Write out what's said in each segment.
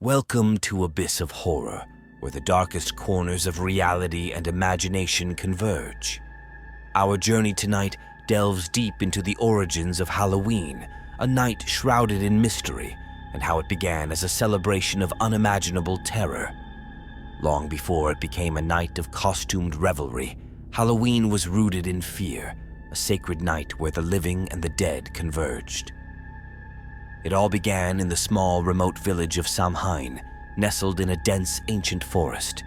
Welcome to Abyss of Horror, where the darkest corners of reality and imagination converge. Our journey tonight delves deep into the origins of Halloween, a night shrouded in mystery, and how it began as a celebration of unimaginable terror. Long before it became a night of costumed revelry, Halloween was rooted in fear, a sacred night where the living and the dead converged. It all began in the small, remote village of Samhain, nestled in a dense, ancient forest.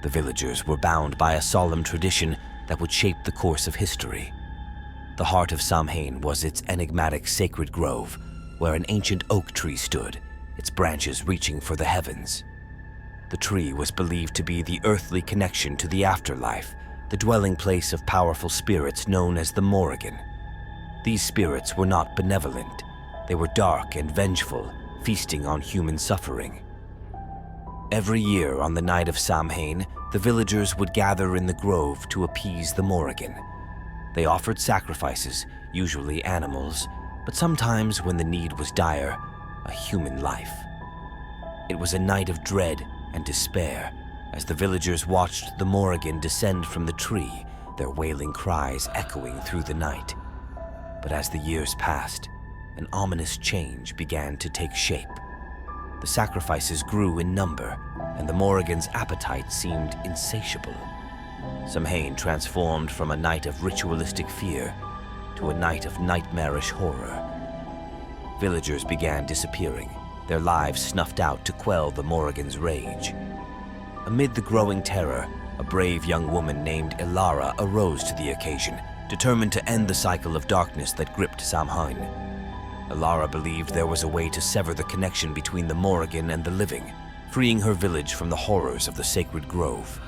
The villagers were bound by a solemn tradition that would shape the course of history. The heart of Samhain was its enigmatic sacred grove, where an ancient oak tree stood, its branches reaching for the heavens. The tree was believed to be the earthly connection to the afterlife, the dwelling place of powerful spirits known as the Morrigan. These spirits were not benevolent. They were dark and vengeful, feasting on human suffering. Every year on the night of Samhain, the villagers would gather in the grove to appease the Morrigan. They offered sacrifices, usually animals, but sometimes, when the need was dire, a human life. It was a night of dread and despair as the villagers watched the Morrigan descend from the tree, their wailing cries echoing through the night. But as the years passed, an ominous change began to take shape. The sacrifices grew in number, and the Morrigan's appetite seemed insatiable. Samhain transformed from a night of ritualistic fear to a night of nightmarish horror. Villagers began disappearing, their lives snuffed out to quell the Morrigan's rage. Amid the growing terror, a brave young woman named Ilara arose to the occasion, determined to end the cycle of darkness that gripped Samhain. Ilara believed there was a way to sever the connection between the Morrigan and the living, freeing her village from the horrors of the sacred grove.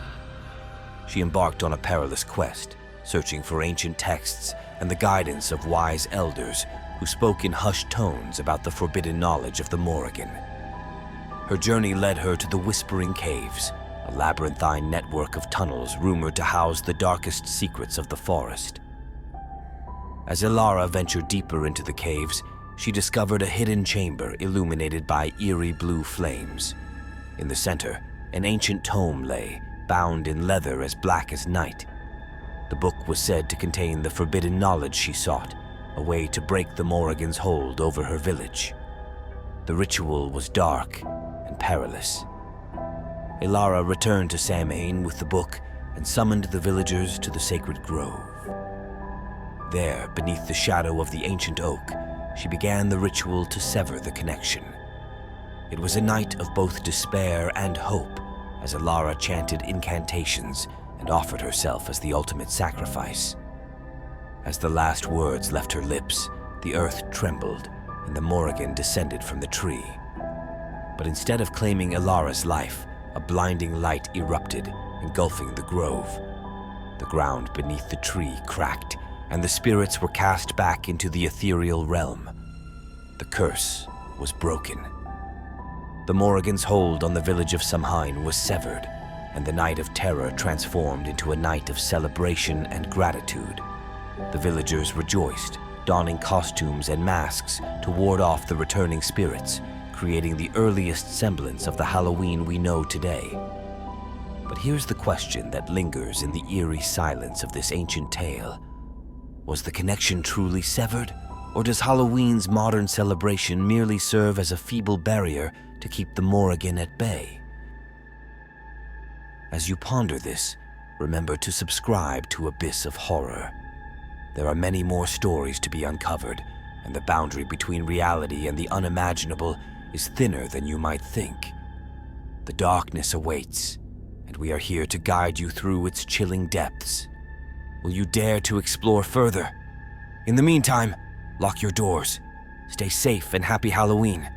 She embarked on a perilous quest, searching for ancient texts and the guidance of wise elders who spoke in hushed tones about the forbidden knowledge of the Morrigan. Her journey led her to the Whispering Caves, a labyrinthine network of tunnels rumored to house the darkest secrets of the forest. As Ilara ventured deeper into the caves, she discovered a hidden chamber illuminated by eerie blue flames. In the center, an ancient tome lay, bound in leather as black as night. The book was said to contain the forbidden knowledge she sought, a way to break the Morrigan's hold over her village. The ritual was dark and perilous. Ilara returned to Samhain with the book and summoned the villagers to the sacred grove. There, beneath the shadow of the ancient oak, she began the ritual to sever the connection. It was a night of both despair and hope, as Ilara chanted incantations and offered herself as the ultimate sacrifice. As the last words left her lips, the earth trembled and the Morrigan descended from the tree. But instead of claiming Ilara's life, a blinding light erupted, engulfing the grove. The ground beneath the tree cracked, and the spirits were cast back into the ethereal realm. The curse was broken. The Morrigan's hold on the village of Samhain was severed, and the night of terror transformed into a night of celebration and gratitude. The villagers rejoiced, donning costumes and masks to ward off the returning spirits, creating the earliest semblance of the Halloween we know today. But here's the question that lingers in the eerie silence of this ancient tale. Was the connection truly severed, or does Halloween's modern celebration merely serve as a feeble barrier to keep the Morrigan at bay? As you ponder this, remember to subscribe to Abyss of Horror. There are many more stories to be uncovered, and the boundary between reality and the unimaginable is thinner than you might think. The darkness awaits, and we are here to guide you through its chilling depths. Will you dare to explore further? In the meantime, lock your doors. Stay safe and happy Halloween.